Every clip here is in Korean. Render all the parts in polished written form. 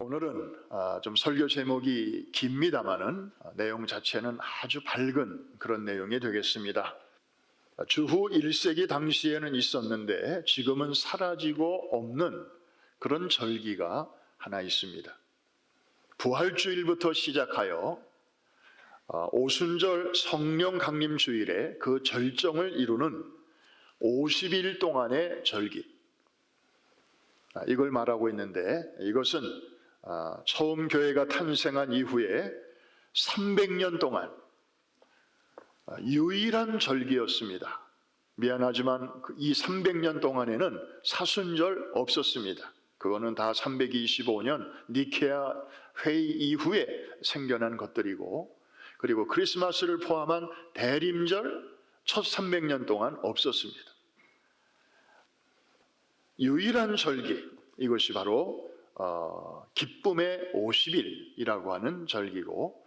오늘은 좀 설교 제목이 깁니다마는 내용 자체는 아주 밝은 그런 내용이 되겠습니다. 주후 1세기 당시에는 있었는데 지금은 사라지고 없는 그런 절기가 하나 있습니다. 부활주일부터 시작하여 오순절 성령 강림 주일에 그 절정을 이루는 50일 동안의 절기, 이걸 말하고 있는데, 이것은 처음 교회가 탄생한 이후에 300년 동안 유일한 절기였습니다. 미안하지만 이 300년 동안에는 사순절 없었습니다. 그거는 다 325년 니케아 회의 이후에 생겨난 것들이고, 그리고 크리스마스를 포함한 대림절 첫 300년 동안 없었습니다. 유일한 절기, 이것이 바로 기쁨의 50일이라고 하는 절기고,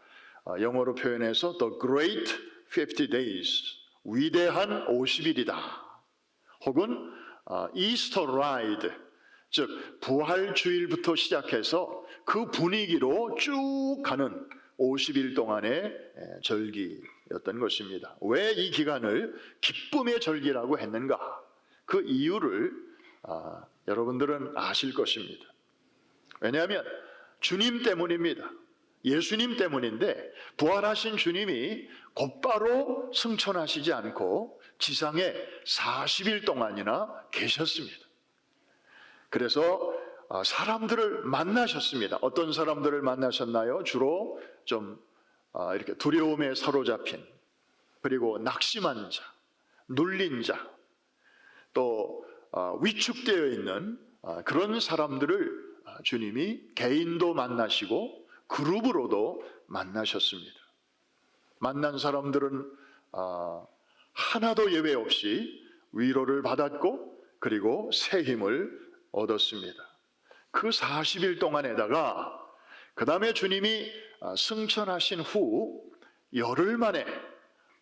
영어로 표현해서 The Great 50 Days, 위대한 50일이다. 혹은 Easter Ride, 즉 부활주일부터 시작해서 그 분위기로 쭉 가는 50일 동안의 절기였던 것입니다. 왜 이 기간을 기쁨의 절기라고 했는가? 그 이유를 여러분들은 아실 것입니다. 왜냐하면 주님 때문입니다. 예수님 때문인데, 부활하신 주님이 곧바로 승천하시지 않고 지상에 40일 동안이나 계셨습니다. 그래서 사람들을 만나셨습니다. 어떤 사람들을 만나셨나요? 주로 좀 이렇게 두려움에 사로잡힌, 그리고 낙심한 자, 눌린 자, 또 위축되어 있는 그런 사람들을 주님이 개인도 만나시고 그룹으로도 만나셨습니다. 만난 사람들은 하나도 예외 없이 위로를 받았고, 그리고 새 힘을 얻었습니다. 그 40일 동안에다가 그 다음에 주님이 승천하신 후 열흘 만에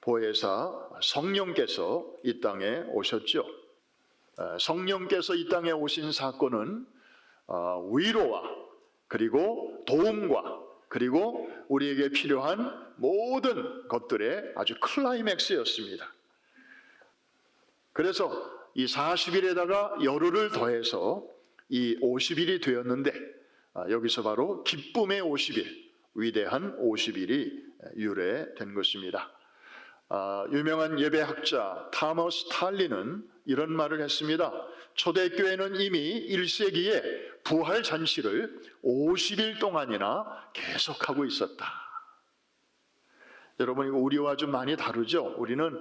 보혜사 성령께서 이 땅에 오셨죠. 성령께서 이 땅에 오신 사건은 위로와, 그리고 도움과, 그리고 우리에게 필요한 모든 것들의 아주 클라이맥스였습니다. 그래서 이 40일에다가 열흘을 더해서 이 50일이 되었는데, 여기서 바로 기쁨의 50일, 위대한 50일이 유래된 것입니다. 유명한 예배학자 타머스 탈리는 이런 말을 했습니다. 초대교회는 이미 1세기에 부활 잔치를 50일 동안이나 계속하고 있었다. 여러분, 이거 우리와 좀 많이 다르죠? 우리는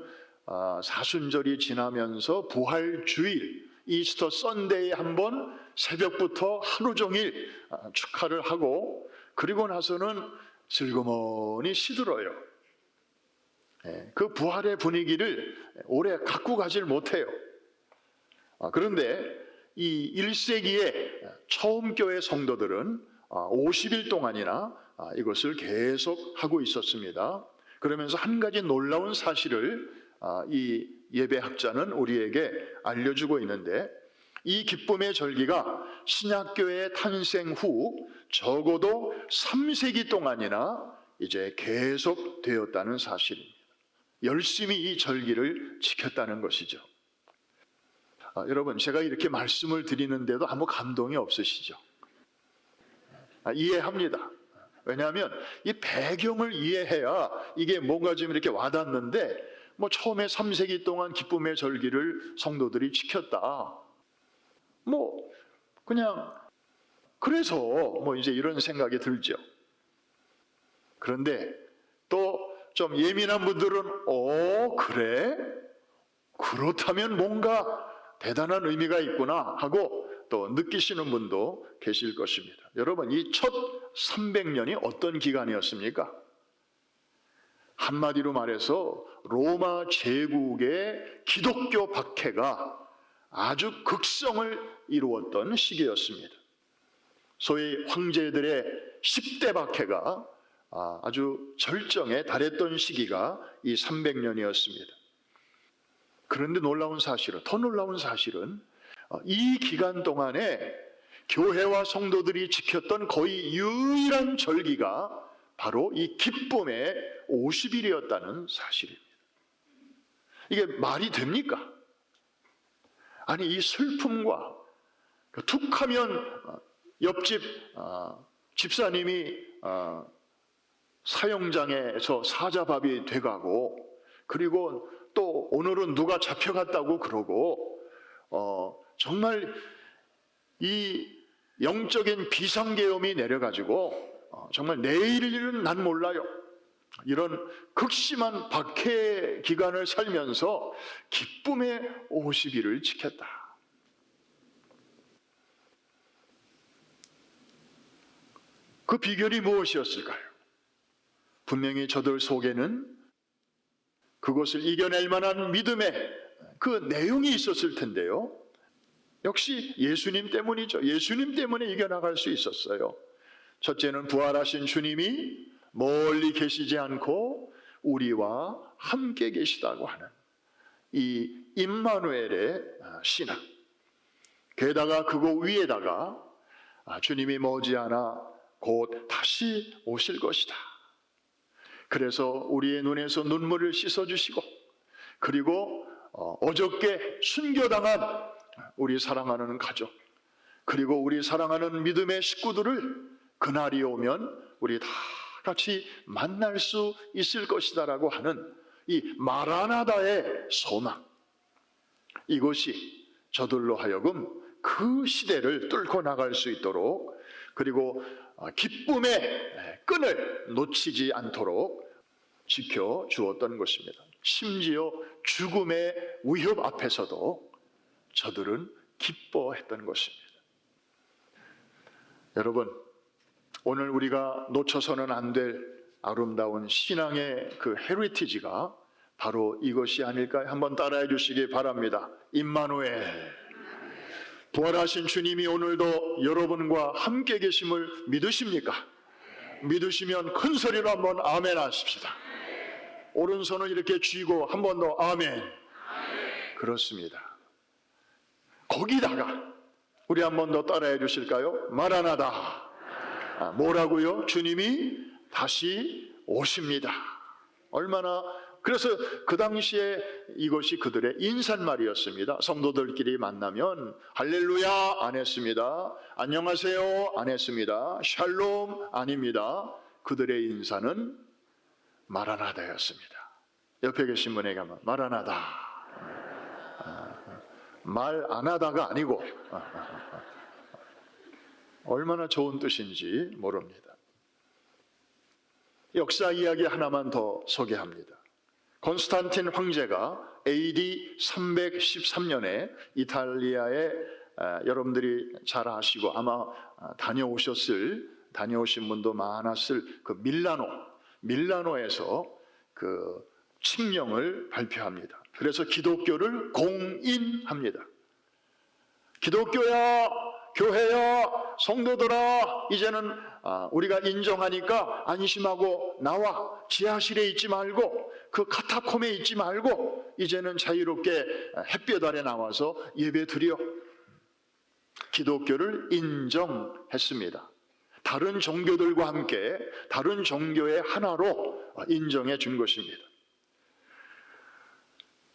사순절이 지나면서 부활주일, 이스터 선데이에 한번 새벽부터 하루 종일 축하를 하고, 그리고 나서는 슬그머니 시들어요. 그 부활의 분위기를 오래 갖고 가질 못해요. 그런데 이 1세기의 처음 교회 성도들은 50일 동안이나 이것을 계속 하고 있었습니다. 그러면서 한 가지 놀라운 사실을 이 예배학자는 우리에게 알려주고 있는데, 이 기쁨의 절기가 신약교회의 탄생 후 적어도 3세기 동안이나 이제 계속 되었다는 사실입니다. 열심히 이 절기를 지켰다는 것이죠. 여러분, 제가 이렇게 말씀을 드리는데도 아무 감동이 없으시죠? 이해합니다. 왜냐하면 이 배경을 이해해야 이게 뭔가 좀 이렇게 와닿는데, 처음에 3세기 동안 기쁨의 절기를 성도들이 지켰다, 그냥 그래서 이제 이런 생각이 들죠. 그런데 또 좀 예민한 분들은 그래? 그렇다면 뭔가 대단한 의미가 있구나 하고 또 느끼시는 분도 계실 것입니다. 여러분, 이 첫 300년이 어떤 기간이었습니까? 한마디로 말해서 로마 제국의 기독교 박해가 아주 극성을 이루었던 시기였습니다. 소위 황제들의 10대 박해가 아주 절정에 달했던 시기가 이 300년이었습니다. 그런데 더 놀라운 사실은 이 기간 동안에 교회와 성도들이 지켰던 거의 유일한 절기가 바로 이 기쁨의 50일이었다는 사실입니다. 이게 말이 됩니까? 아니, 이 슬픔과 툭하면 옆집 집사님이 사형장에서 사자밥이 돼가고, 그리고 또 오늘은 누가 잡혀갔다고 그러고, 정말 이 영적인 비상계엄이 내려가지고 정말 내일 일은 난 몰라요. 이런 극심한 박해 기간을 살면서 기쁨의 50일을 지켰다. 그 비결이 무엇이었을까요? 분명히 저들 속에는 그것을 이겨낼 만한 믿음의 그 내용이 있었을 텐데요. 역시 예수님 때문이죠. 예수님 때문에 이겨나갈 수 있었어요. 첫째는 부활하신 주님이 멀리 계시지 않고 우리와 함께 계시다고 하는 이 임마누엘의 신앙. 게다가 그거 위에다가 주님이 머지않아 곧 다시 오실 것이다. 그래서 우리의 눈에서 눈물을 씻어주시고, 그리고 어저께 순교당한 우리 사랑하는 가족, 그리고 우리 사랑하는 믿음의 식구들을 그날이 오면 우리 다 같이 만날 수 있을 것이다라고 하는 이 마라나다의 소망, 이것이 저들로 하여금 그 시대를 뚫고 나갈 수 있도록, 그리고 기쁨의 끈을 놓치지 않도록 지켜주었던 것입니다. 심지어 죽음의 위협 앞에서도 저들은 기뻐했던 것입니다. 여러분, 오늘 우리가 놓쳐서는 안 될 아름다운 신앙의 그 헤리티지가 바로 이것이 아닐까요? 한번 따라해 주시기 바랍니다. 임마누엘, 부활하신 주님이 오늘도 여러분과 함께 계심을 믿으십니까? 믿으시면 큰 소리로 한번 아멘 하십시다. 오른손을 이렇게 쥐고 한 번 더 아멘. 그렇습니다. 거기다가 우리 한 번 더 따라해 주실까요? 마라나다. 뭐라고요? 주님이 다시 오십니다. 얼마나, 그래서 그 당시에 이것이 그들의 인사말이었습니다. 성도들끼리 만나면 할렐루야 안 했습니다. 안녕하세요 안 했습니다. 샬롬 아닙니다. 그들의 인사는 마라나다였습니다. 옆에 계신 분에게 하면 마라나다. 말 안 하다가 아니고 얼마나 좋은 뜻인지 모릅니다. 역사 이야기 하나만 더 소개합니다. 콘스탄틴 황제가 AD 313년에 이탈리아에 여러분들이 잘 아시고 아마 다녀오신 분도 많았을 그 밀라노에서 그 칙령을 발표합니다. 그래서 기독교를 공인합니다. 기독교야, 교회야, 성도들아, 이제는 우리가 인정하니까 안심하고 나와. 지하실에 있지 말고 그 카타콤에 있지 말고 이제는 자유롭게 햇볕 아래 나와서 예배 드려. 기독교를 인정했습니다. 다른 종교들과 함께 다른 종교의 하나로 인정해 준 것입니다.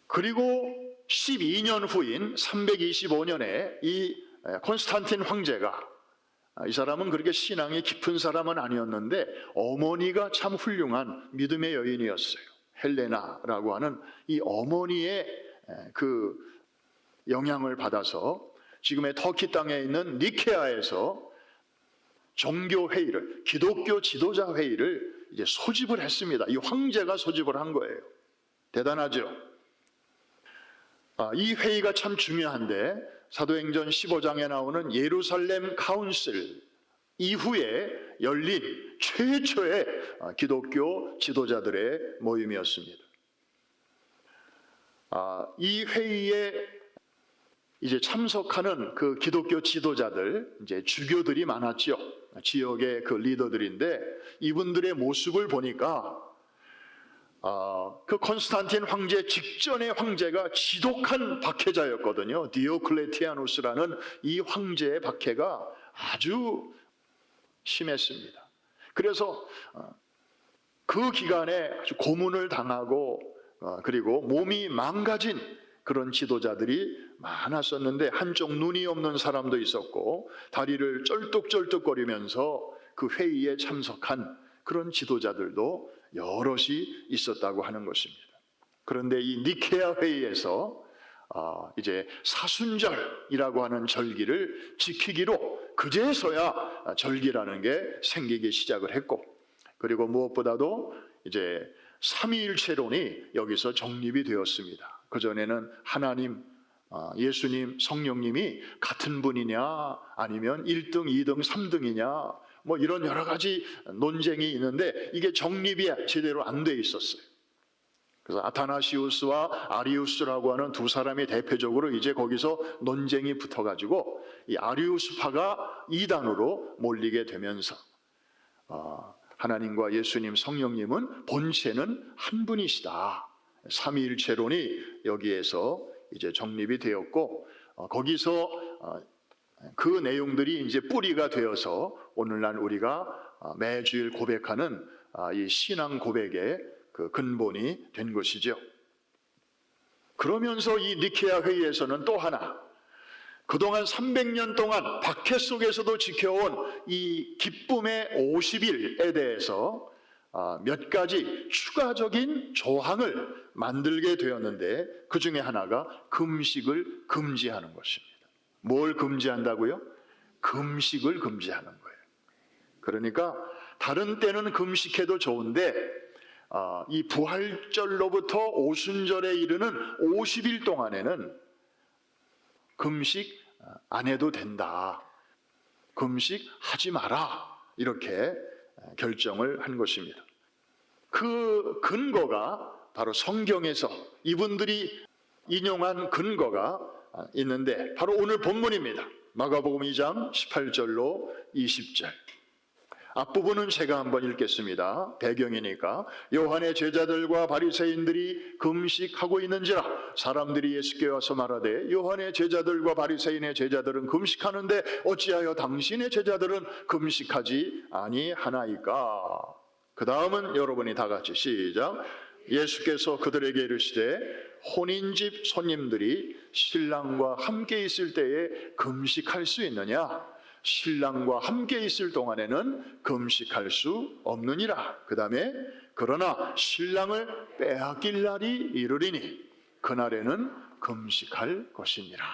그리고 12년 후인 325년에 이 콘스탄틴 황제가, 이 사람은 그렇게 신앙이 깊은 사람은 아니었는데 어머니가 참 훌륭한 믿음의 여인이었어요. 헬레나라고 하는 이 어머니의 그 영향을 받아서 지금의 터키 땅에 있는 니케아에서 종교회의를, 기독교 지도자 회의를 이제 소집을 했습니다. 이 황제가 소집을 한 거예요. 대단하죠? 이 회의가 참 중요한데 사도행전 15장에 나오는 예루살렘 카운슬 이후에 열린 최초의 기독교 지도자들의 모임이었습니다. 이 회의에 이제 참석하는 그 기독교 지도자들, 이제 주교들이 많았죠. 지역의 그 리더들인데 이분들의 모습을 보니까 그 콘스탄틴 황제 직전의 황제가 지독한 박해자였거든요. 디오클레티아누스라는 이 황제의 박해가 아주 심했습니다. 그래서 그 기간에 아주 고문을 당하고 그리고 몸이 망가진 그런 지도자들이 많았었는데, 한쪽 눈이 없는 사람도 있었고 다리를 쩔뚝쩔뚝거리면서 그 회의에 참석한 그런 지도자들도 여럿이 있었다고 하는 것입니다. 그런데 이 니케아 회의에서 이제 사순절이라고 하는 절기를 지키기로 그제서야 절기라는 게 생기기 시작을 했고, 그리고 무엇보다도 이제 삼위일체론이 여기서 정립이 되었습니다. 그전에는 하나님, 예수님, 성령님이 같은 분이냐 아니면 1등, 2등, 3등이냐 뭐 이런 여러 가지 논쟁이 있는데 이게 정립이 제대로 안 돼 있었어요. 그래서 아타나시우스와 아리우스라고 하는 두 사람이 대표적으로 이제 거기서 논쟁이 붙어가지고 이 아리우스파가 이단으로 몰리게 되면서 하나님과 예수님, 성령님은 본체는 한 분이시다. 삼위일체론이 여기에서 이제 정립이 되었고, 거기서 그 내용들이 이제 뿌리가 되어서 오늘날 우리가 매주일 고백하는 이 신앙 고백의 그 근본이 된 것이죠. 그러면서 이 니케아 회의에서는 또 하나, 그동안 300년 동안 박해 속에서도 지켜온 이 기쁨의 50일에 대해서 몇 가지 추가적인 조항을 만들게 되었는데, 그 중에 하나가 금식을 금지하는 것입니다. 뭘 금지한다고요? 금식을 금지하는 거예요. 그러니까 다른 때는 금식해도 좋은데 이 부활절로부터 오순절에 이르는 50일 동안에는 금식 안 해도 된다. 금식하지 마라. 이렇게 결정을 한 것입니다. 그 근거가 바로 성경에서 이분들이 인용한 근거가 있는데 바로 오늘 본문입니다. 마가복음 2장 18절로 20절. 앞부분은 제가 한번 읽겠습니다. 배경이니까. 요한의 제자들과 바리새인들이 금식하고 있는지라 사람들이 예수께 와서 말하되 요한의 제자들과 바리새인의 제자들은 금식하는데 어찌하여 당신의 제자들은 금식하지 아니하나이까? 그 다음은 여러분이 다 같이 시작. 예수께서 그들에게 이르시되 혼인집 손님들이 신랑과 함께 있을 때에 금식할 수 있느냐? 신랑과 함께 있을 동안에는 금식할 수 없느니라. 그 다음에 그러나 신랑을 빼앗길 날이 이르리니 그날에는 금식할 것이니라.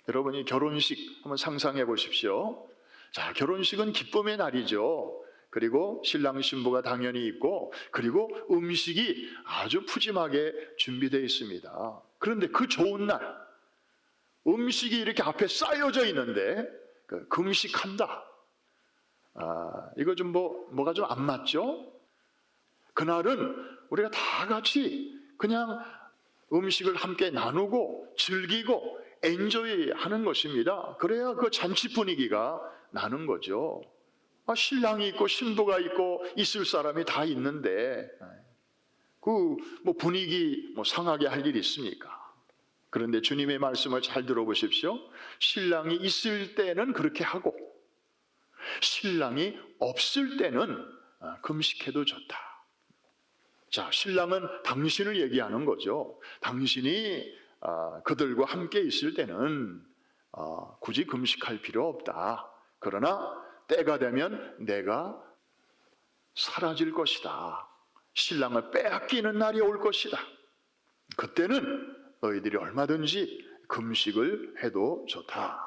여러분이 결혼식 한번 상상해 보십시오. 자, 결혼식은 기쁨의 날이죠. 그리고 신랑 신부가 당연히 있고 그리고 음식이 아주 푸짐하게 준비되어 있습니다. 그런데 그 좋은 날 음식이 이렇게 앞에 쌓여져 있는데 금식한다. 이거 좀 뭐가 좀 안 맞죠? 그날은 우리가 다 같이 그냥 음식을 함께 나누고 즐기고 엔조이 하는 것입니다. 그래야 그 잔치 분위기가 나는 거죠. 신랑이 있고 신부가 있고 있을 사람이 다 있는데 그 분위기 상하게 할 일이 있습니까? 그런데 주님의 말씀을 잘 들어보십시오. 신랑이 있을 때는 그렇게 하고 신랑이 없을 때는 금식해도 좋다. 자, 신랑은 당신을 얘기하는 거죠. 당신이 그들과 함께 있을 때는 굳이 금식할 필요 없다. 그러나 때가 되면 내가 사라질 것이다. 신랑을 빼앗기는 날이 올 것이다. 그때는 너희들이 얼마든지 금식을 해도 좋다.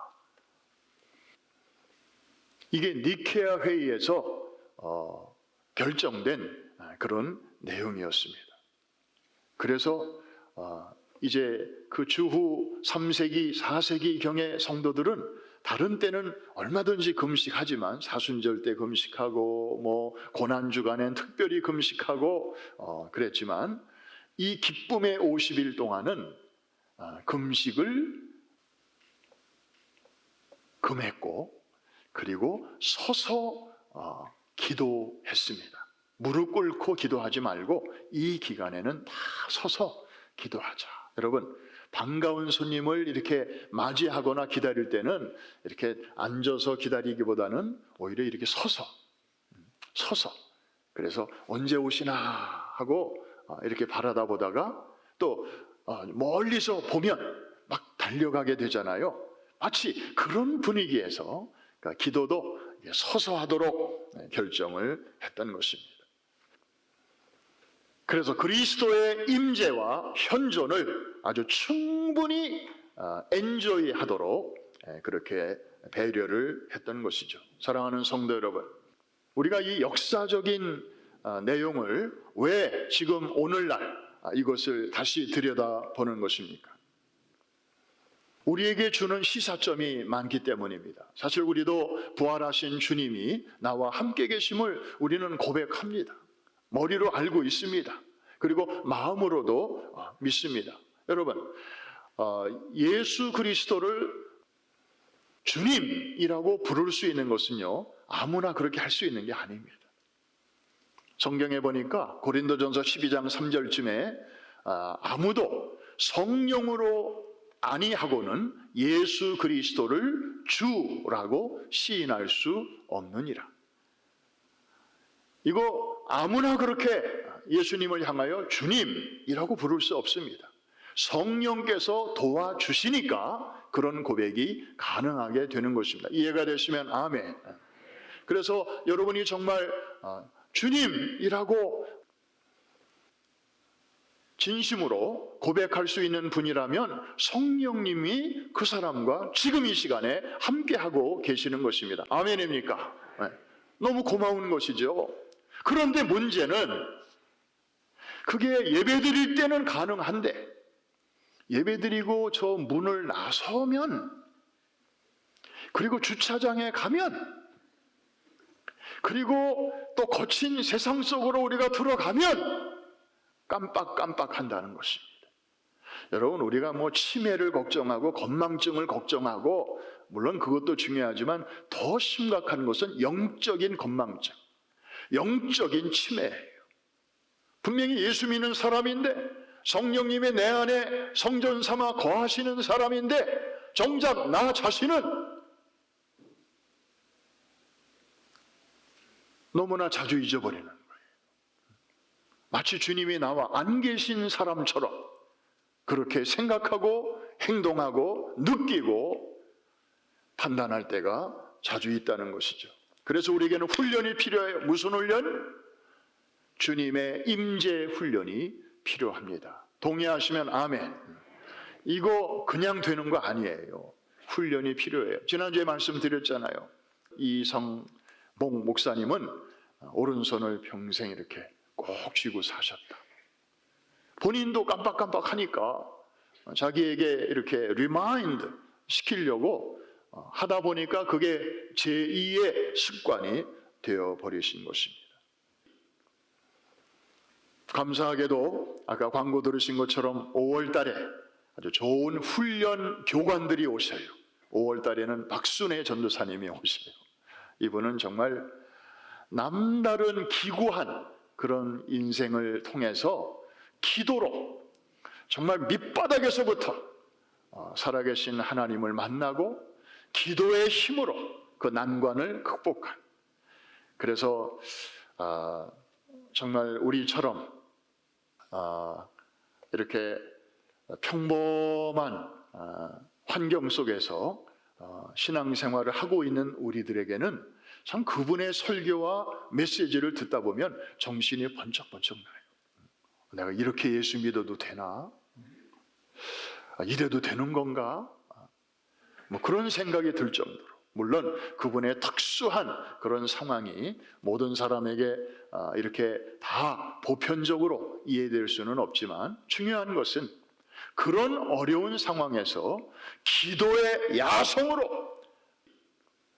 이게 니케아 회의에서 결정된 그런 내용이었습니다. 그래서 이제 그 주후 3세기, 4세기 경의 성도들은 다른 때는 얼마든지 금식하지만 사순절 때 금식하고 고난주간엔 특별히 금식하고 그랬지만 이 기쁨의 50일 동안은 금식을 금했고 그리고 서서 기도했습니다. 무릎 꿇고 기도하지 말고 이 기간에는 다 서서 기도하자. 여러분, 반가운 손님을 이렇게 맞이하거나 기다릴 때는 이렇게 앉아서 기다리기보다는 오히려 이렇게 서서 그래서 언제 오시나 하고 이렇게 바라다 보다가 또 멀리서 보면 막 달려가게 되잖아요. 마치 그런 분위기에서 그러니까 기도도 서서 하도록 결정을 했던 것입니다. 그래서 그리스도의 임재와 현존을 아주 충분히 엔조이하도록 그렇게 배려를 했던 것이죠. 사랑하는 성도 여러분, 우리가 이 역사적인 내용을 왜 지금 오늘날 이것을 다시 들여다보는 것입니까? 우리에게 주는 시사점이 많기 때문입니다. 사실 우리도 부활하신 주님이 나와 함께 계심을 우리는 고백합니다. 머리로 알고 있습니다. 그리고 마음으로도 믿습니다. 여러분, 예수 그리스도를 주님이라고 부를 수 있는 것은요, 아무나 그렇게 할 수 있는 게 아닙니다. 성경에 보니까 고린도전서 12장 3절쯤에 아무도 성령으로 아니하고는 예수 그리스도를 주라고 시인할 수 없느니라. 이거 아무나 그렇게 예수님을 향하여 주님이라고 부를 수 없습니다. 성령께서 도와주시니까 그런 고백이 가능하게 되는 것입니다. 이해가 되시면 아멘. 그래서 여러분이 정말 주님이라고 진심으로 고백할 수 있는 분이라면 성령님이 그 사람과 지금 이 시간에 함께하고 계시는 것입니다. 아멘입니까? 네. 너무 고마운 것이죠. 그런데 문제는 그게 예배드릴 때는 가능한데 예배드리고 저 문을 나서면, 그리고 주차장에 가면, 그리고 또 거친 세상 속으로 우리가 들어가면 깜빡깜빡한다는 것입니다. 여러분, 우리가 치매를 걱정하고 건망증을 걱정하고, 물론 그것도 중요하지만 더 심각한 것은 영적인 건망증, 영적인 치매예요. 분명히 예수 믿는 사람인데, 성령님의 내 안에 성전 삼아 거하시는 사람인데, 정작 나 자신은 너무나 자주 잊어버리는 거예요. 마치 주님이 나와 안 계신 사람처럼 그렇게 생각하고 행동하고 느끼고 판단할 때가 자주 있다는 것이죠. 그래서 우리에게는 훈련이 필요해요. 무슨 훈련? 주님의 임재 훈련이 필요합니다. 동의하시면 아멘. 이거 그냥 되는 거 아니에요. 훈련이 필요해요. 지난주에 말씀드렸잖아요. 이성봉 목사님은 오른손을 평생 이렇게 꼭 쥐고 사셨다. 본인도 깜빡깜빡하니까 자기에게 이렇게 리마인드 시키려고 하다 보니까 그게 제2의 습관이 되어버리신 것입니다. 감사하게도 아까 광고 들으신 것처럼 5월 달에 아주 좋은 훈련 교관들이 오셔요. 5월 달에는 박순애 전도사님이 오셔요. 이분은 정말 남다른 기구한 그런 인생을 통해서 기도로 정말 밑바닥에서부터 살아계신 하나님을 만나고 기도의 힘으로 그 난관을 극복한, 그래서 정말 우리처럼 이렇게 평범한 환경 속에서 신앙생활을 하고 있는 우리들에게는 참 그분의 설교와 메시지를 듣다 보면 정신이 번쩍번쩍 나요. 내가 이렇게 예수 믿어도 되나? 이래도 되는 건가? 그런 생각이 들 정도로, 물론 그분의 특수한 그런 상황이 모든 사람에게 이렇게 다 보편적으로 이해될 수는 없지만, 중요한 것은 그런 어려운 상황에서 기도의 야성으로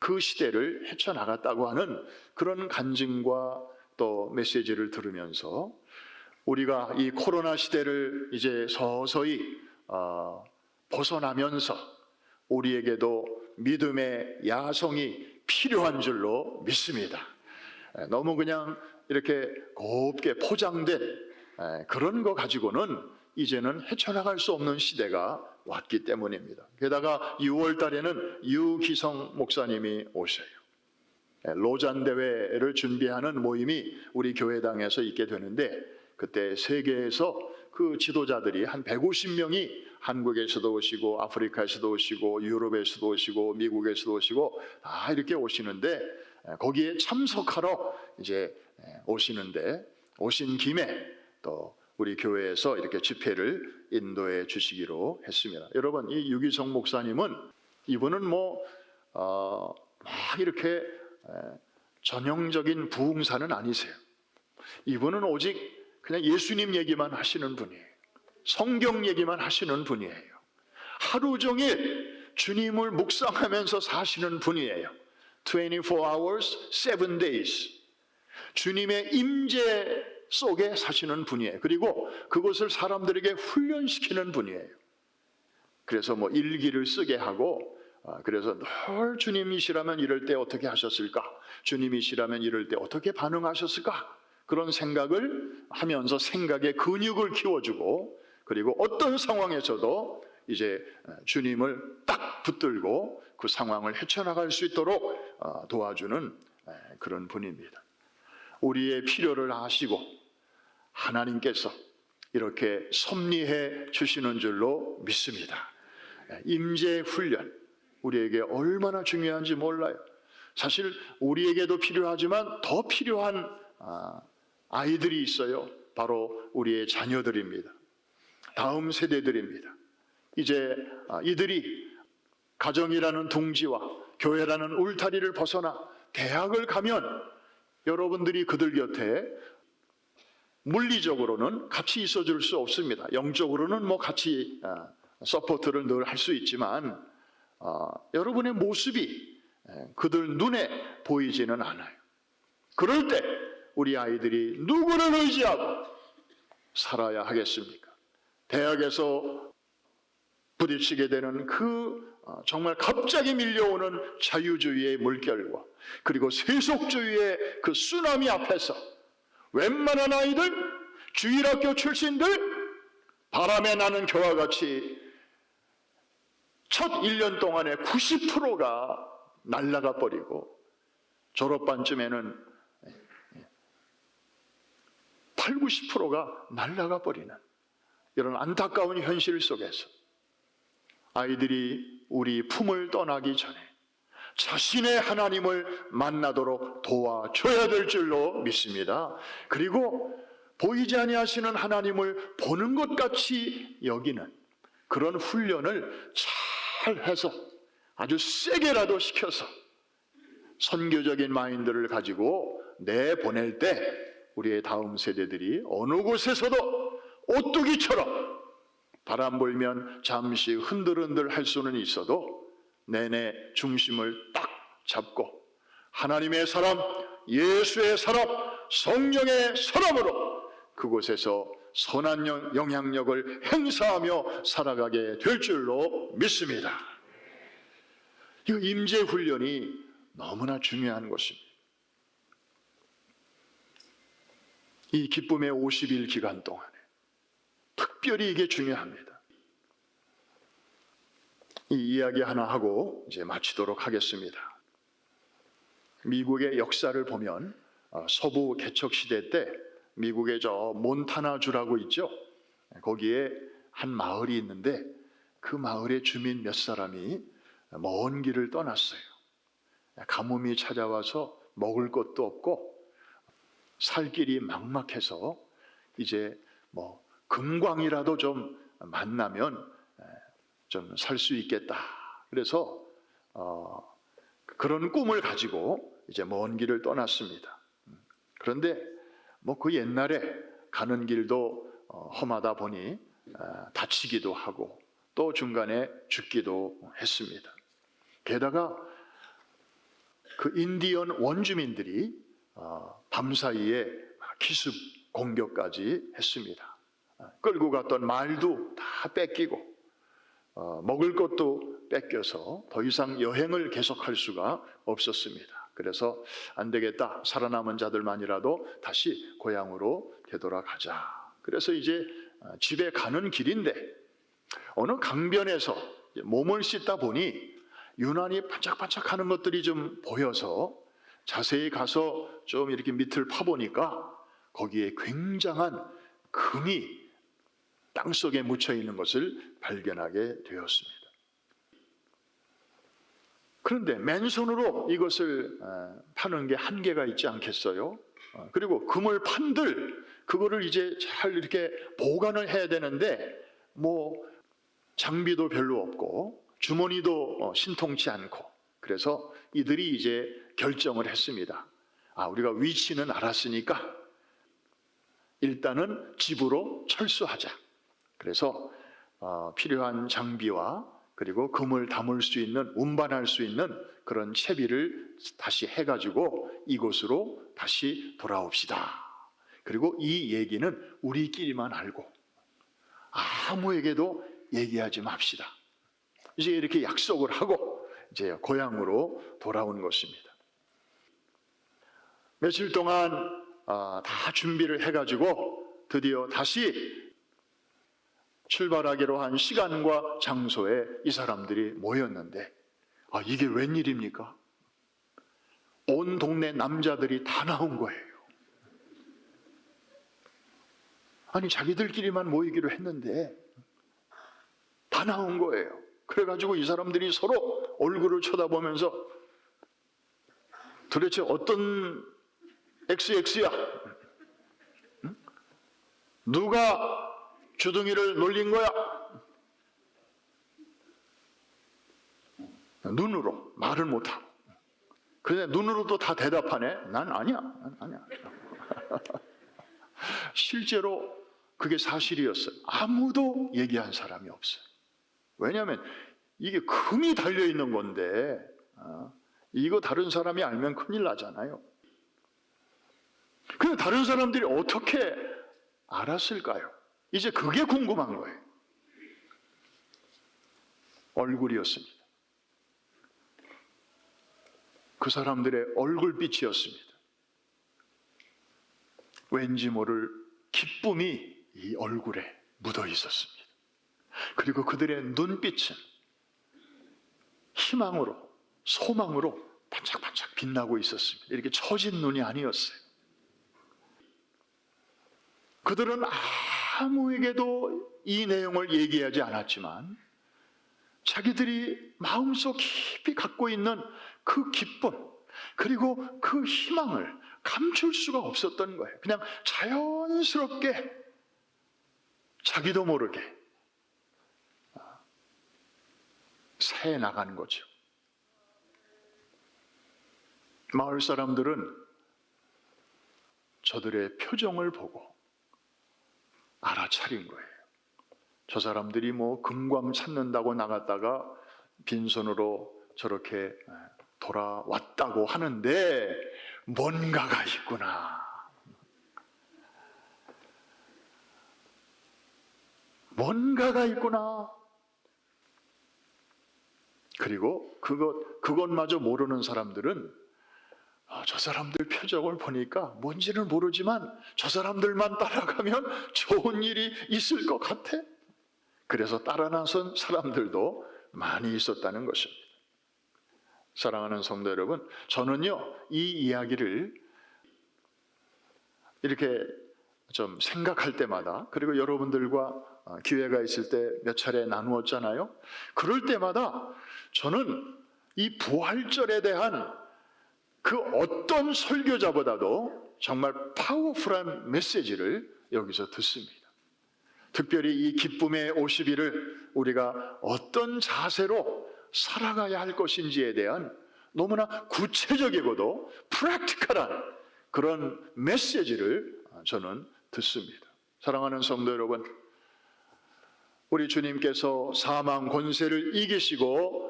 그 시대를 헤쳐나갔다고 하는 그런 간증과 또 메시지를 들으면서 우리가 이 코로나 시대를 이제 서서히 벗어나면서 우리에게도 믿음의 야성이 필요한 줄로 믿습니다. 너무 그냥 이렇게 곱게 포장된 그런 거 가지고는 이제는 헤쳐나갈 수 없는 시대가 왔기 때문입니다. 게다가 6월 달에는 유기성 목사님이 오셔요. 로잔 대회를 준비하는 모임이 우리 교회당에서 있게 되는데, 그때 세계에서 그 지도자들이 한 150명이 한국에서도 오시고 아프리카에서도 오시고 유럽에서도 오시고 미국에서도 오시고 다 이렇게 오시는데, 거기에 참석하러 이제 오시는데, 오신 김에 또 우리 교회에서 이렇게 집회를 인도해 주시기로 했습니다. 여러분, 이 유기성 목사님은 이분은 막 이렇게 전형적인 부흥사는 아니세요. 이분은 오직 그냥 예수님 얘기만 하시는 분이에요. 성경 얘기만 하시는 분이에요. 하루 종일 주님을 묵상하면서 사시는 분이에요. 24 hours, 7 days. 주님의 임재 속에 사시는 분이에요. 그리고 그것을 사람들에게 훈련시키는 분이에요. 그래서 일기를 쓰게 하고, 그래서 늘 주님이시라면 이럴 때 어떻게 하셨을까? 주님이시라면 이럴 때 어떻게 반응하셨을까? 그런 생각을 하면서 생각의 근육을 키워주고, 그리고 어떤 상황에서도 이제 주님을 딱 붙들고 그 상황을 헤쳐나갈 수 있도록 도와주는 그런 분입니다. 우리의 필요를 아시고 하나님께서 이렇게 섭리해 주시는 줄로 믿습니다. 임재 훈련, 우리에게 얼마나 중요한지 몰라요. 사실 우리에게도 필요하지만 더 필요한 아이들이 있어요. 바로 우리의 자녀들입니다. 다음 세대들입니다. 이제 이들이 가정이라는 둥지와 교회라는 울타리를 벗어나 대학을 가면 여러분들이 그들 곁에 물리적으로는 같이 있어줄 수 없습니다. 영적으로는 같이 서포트를 늘 할 수 있지만 여러분의 모습이 그들 눈에 보이지는 않아요. 그럴 때 우리 아이들이 누구를 의지하고 살아야 하겠습니까? 대학에서 부딪히게 되는 그 정말 갑자기 밀려오는 자유주의의 물결과 그리고 세속주의의 그 쓰나미 앞에서 웬만한 아이들, 주일학교 출신들, 바람에 나는 겨와 같이 첫 1년 동안에 90%가 날아가 버리고 졸업반쯤에는 8, 90%가 날아가 버리는 이런 안타까운 현실 속에서 아이들이 우리 품을 떠나기 전에 자신의 하나님을 만나도록 도와줘야 될 줄로 믿습니다. 그리고 보이지 아니하시는 하나님을 보는 것 같이 여기는 그런 훈련을 잘 해서 아주 세게라도 시켜서 선교적인 마인드를 가지고 내보낼 때 우리의 다음 세대들이 어느 곳에서도 오뚜기처럼 바람 불면 잠시 흔들흔들 할 수는 있어도 내내 중심을 딱 잡고 하나님의 사람, 예수의 사람, 성령의 사람으로 그곳에서 선한 영향력을 행사하며 살아가게 될 줄로 믿습니다. 이 임재 훈련이 너무나 중요한 것입니다. 이 기쁨의 50일 기간 동안에 특별히 이게 중요합니다. 이 이야기 하나 하고 이제 마치도록 하겠습니다. 미국의 역사를 보면 서부 개척 시대 때 미국의 저 몬타나주라고 있죠. 거기에 한 마을이 있는데 그 마을의 주민 몇 사람이 먼 길을 떠났어요. 가뭄이 찾아와서 먹을 것도 없고 살 길이 막막해서 이제 금광이라도 좀 만나면 좀 살 수 있겠다. 그래서 그런 꿈을 가지고 이제 먼 길을 떠났습니다. 그런데 그 옛날에 가는 길도 험하다 보니 다치기도 하고 또 중간에 죽기도 했습니다. 게다가 그 인디언 원주민들이 밤사이에 기습 공격까지 했습니다. 끌고 갔던 말도 다 뺏기고 먹을 것도 뺏겨서 더 이상 여행을 계속할 수가 없었습니다. 그래서 안 되겠다. 살아남은 자들만이라도 다시 고향으로 되돌아가자. 그래서 이제 집에 가는 길인데 어느 강변에서 몸을 씻다 보니 유난히 반짝반짝하는 것들이 좀 보여서 자세히 가서 좀 이렇게 밑을 파보니까 거기에 굉장한 금이 땅속에 묻혀 있는 것을 발견하게 되었습니다. 그런데 맨손으로 이것을 파는 게 한계가 있지 않겠어요? 그리고 금을 판들 그거를 이제 잘 이렇게 보관을 해야 되는데 뭐 장비도 별로 없고 주머니도 신통치 않고, 그래서 이들이 이제 결정을 했습니다. 우리가 위치는 알았으니까 일단은 집으로 철수하자. 그래서 필요한 장비와 그리고 금을 담을 수 있는, 운반할 수 있는 그런 채비를 다시 해가지고 이곳으로 다시 돌아옵시다. 그리고 이 얘기는 우리끼리만 알고 아무에게도 얘기하지 맙시다. 이제 이렇게 약속을 하고 이제 고향으로 돌아온 것입니다. 며칠 동안 다 준비를 해가지고 드디어 다시 출발하기로 한 시간과 장소에 이 사람들이 모였는데 이게 웬일입니까? 온 동네 남자들이 다 나온 거예요. 아니 자기들끼리만 모이기로 했는데 다 나온 거예요. 그래가지고 이 사람들이 서로 얼굴을 쳐다보면서 도대체 어떤 XX야? 누가 주둥이를 놀린 거야? 눈으로 말을 못하고. 그런데 눈으로도 다 대답하네. 난 아니야. 난 아니야. 실제로 그게 사실이었어요. 아무도 얘기한 사람이 없어요. 왜냐하면 이게 금이 달려있는 건데 이거 다른 사람이 알면 큰일 나잖아요. 근데 다른 사람들이 어떻게 알았을까요? 이제 그게 궁금한 거예요. 얼굴이었습니다. 그 사람들의 얼굴빛이었습니다. 왠지 모를 기쁨이 이 얼굴에 묻어 있었습니다. 그리고 그들의 눈빛은 희망으로, 소망으로 반짝반짝 빛나고 있었습니다. 이렇게 처진 눈이 아니었어요. 그들은 아무에게도 이 내용을 얘기하지 않았지만 자기들이 마음속 깊이 갖고 있는 그 기쁨 그리고 그 희망을 감출 수가 없었던 거예요. 그냥 자연스럽게 자기도 모르게 새 나가는 거죠. 마을 사람들은 저들의 표정을 보고 알아차린 거예요. 저 사람들이 뭐 금광 찾는다고 나갔다가 빈손으로 저렇게 돌아왔다고 하는데 뭔가가 있구나. 뭔가가 있구나. 그리고 그것마저 모르는 사람들은 저 사람들 표정을 보니까 뭔지는 모르지만 저 사람들만 따라가면 좋은 일이 있을 것 같아. 그래서 따라 나선 사람들도 많이 있었다는 것입니다. 사랑하는 성도 여러분, 저는요 이 이야기를 이렇게 좀 생각할 때마다, 그리고 여러분들과 기회가 있을 때 몇 차례 나누었잖아요. 그럴 때마다 저는 이 부활절에 대한 그 어떤 설교자보다도 정말 파워풀한 메시지를 여기서 듣습니다. 특별히 이 기쁨의 50일을 우리가 어떤 자세로 살아가야 할 것인지에 대한 너무나 구체적이고도 프랙티컬한 그런 메시지를 저는 듣습니다. 사랑하는 성도 여러분, 우리 주님께서 사망 권세를 이기시고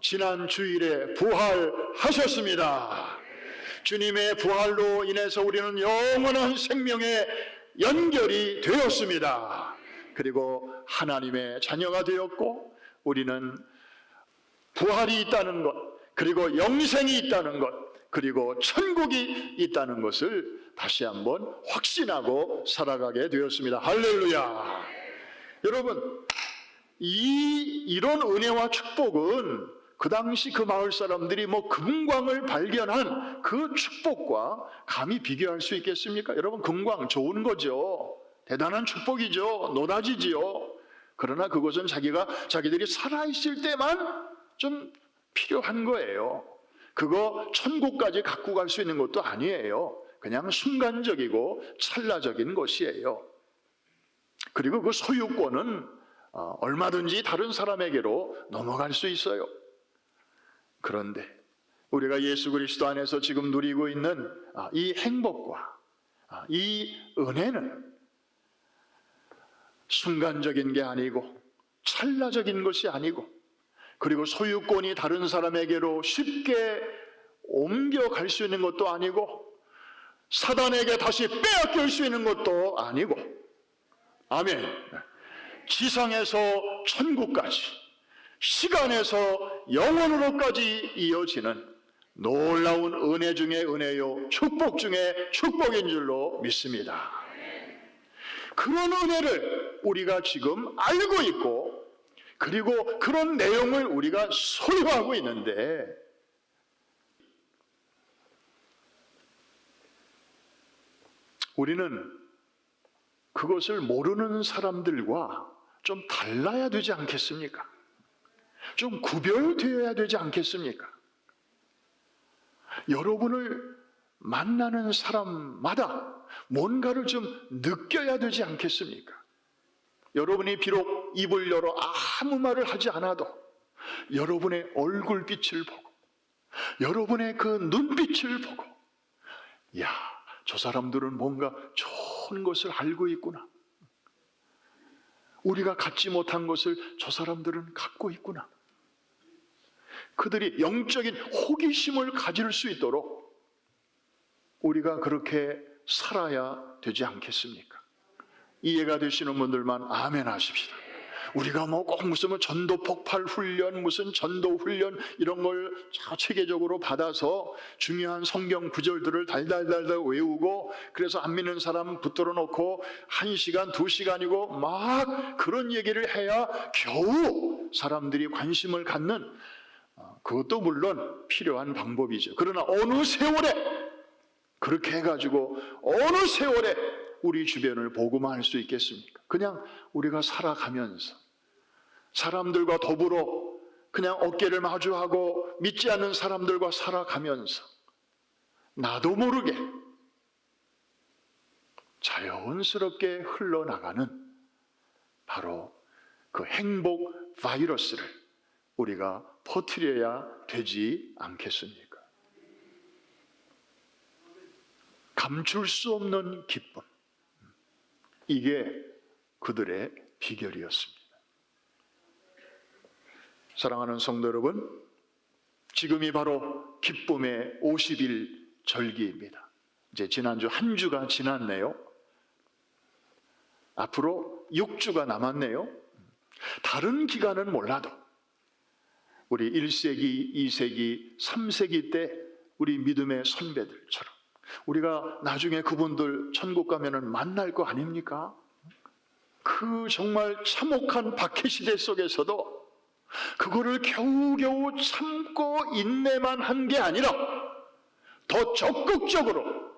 지난 주일에 부활하셨습니다. 주님의 부활로 인해서 우리는 영원한 생명에 연결이 되었습니다. 그리고 하나님의 자녀가 되었고, 우리는 부활이 있다는 것, 그리고 영생이 있다는 것, 그리고 천국이 있다는 것을 다시 한번 확신하고 살아가게 되었습니다. 할렐루야. 여러분, 이런 은혜와 축복은 그 당시 그 마을 사람들이 금광을 발견한 그 축복과 감히 비교할 수 있겠습니까? 여러분, 금광 좋은 거죠. 대단한 축복이죠. 노다지지요. 그러나 그것은 자기들이 살아있을 때만 좀 필요한 거예요. 그거 천국까지 갖고 갈 수 있는 것도 아니에요. 그냥 순간적이고 찰나적인 것이에요. 그리고 그 소유권은 얼마든지 다른 사람에게로 넘어갈 수 있어요. 그런데 우리가 예수 그리스도 안에서 지금 누리고 있는 이 행복과 이 은혜는 순간적인 게 아니고 찰나적인 것이 아니고, 그리고 소유권이 다른 사람에게로 쉽게 옮겨갈 수 있는 것도 아니고, 사단에게 다시 빼앗길 수 있는 것도 아니고, 아멘. 지상에서 천국까지, 시간에서 영원으로까지 이어지는 놀라운 은혜 중에 은혜요, 축복 중에 축복인 줄로 믿습니다. 그런 은혜를 우리가 지금 알고 있고, 그리고 그런 내용을 우리가 소유하고 있는데, 우리는 그것을 모르는 사람들과 좀 달라야 되지 않겠습니까? 좀 구별되어야 되지 않겠습니까? 여러분을 만나는 사람마다 뭔가를 좀 느껴야 되지 않겠습니까? 여러분이 비록 입을 열어 아무 말을 하지 않아도 여러분의 얼굴빛을 보고, 여러분의 그 눈빛을 보고, 야, 저 사람들은 뭔가 좋은 것을 알고 있구나. 우리가 갖지 못한 것을 저 사람들은 갖고 있구나. 그들이 영적인 호기심을 가질 수 있도록 우리가 그렇게 살아야 되지 않겠습니까? 이해가 되시는 분들만 아멘 하십시다. 우리가 꼭 무슨 전도 폭발 훈련, 무슨 전도 훈련 이런 걸 체계적으로 받아서 중요한 성경 구절들을 달달달달 외우고, 그래서 안 믿는 사람 붙들어 놓고 1시간, 2시간이고 막 그런 얘기를 해야 겨우 사람들이 관심을 갖는, 그것도 물론 필요한 방법이죠. 그러나 어느 세월에 그렇게 해가지고 어느 세월에 우리 주변을 보고만 할 수 있겠습니까? 그냥 우리가 살아가면서 사람들과 더불어 그냥 어깨를 마주하고 믿지 않는 사람들과 살아가면서 나도 모르게 자연스럽게 흘러나가는 바로 그 행복 바이러스를 우리가 퍼뜨려야 되지 않겠습니까? 감출 수 없는 기쁨, 이게 그들의 비결이었습니다. 사랑하는 성도 여러분, 지금이 바로 기쁨의 50일 절기입니다. 이제 지난주 한 주가 지났네요. 앞으로 6주가 남았네요. 다른 기간은 몰라도 우리 1세기, 2세기, 3세기 때 우리 믿음의 선배들처럼 우리가 나중에 그분들 천국 가면은 만날 거 아닙니까? 그 정말 참혹한 박해시대 속에서도 그거를 겨우겨우 참고 인내만 한 게 아니라 더 적극적으로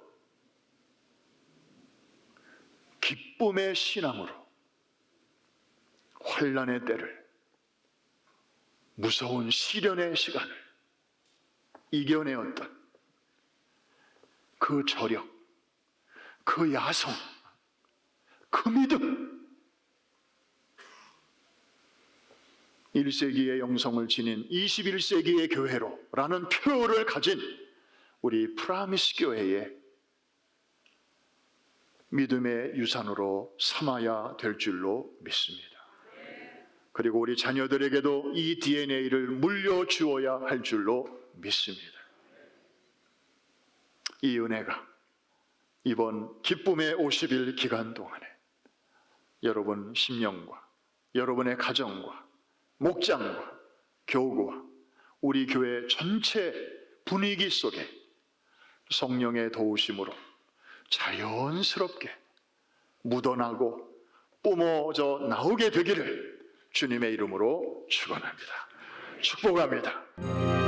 기쁨의 신앙으로 환난의 때를, 무서운 시련의 시간을 이겨내었던 그 저력, 그 야성, 그 믿음, 1세기의 영성을 지닌 21세기의 교회로 라는 표를 가진 우리 프라미스 교회의 믿음의 유산으로 삼아야 될 줄로 믿습니다. 그리고 우리 자녀들에게도 이 DNA를 물려주어야 할 줄로 믿습니다. 이 은혜가 이번 기쁨의 50일 기간 동안에 여러분 심령과 여러분의 가정과 목장과 교구와 우리 교회 전체 분위기 속에 성령의 도우심으로 자연스럽게 묻어나고 뿜어져 나오게 되기를 주님의 이름으로 축원합니다. 축복합니다.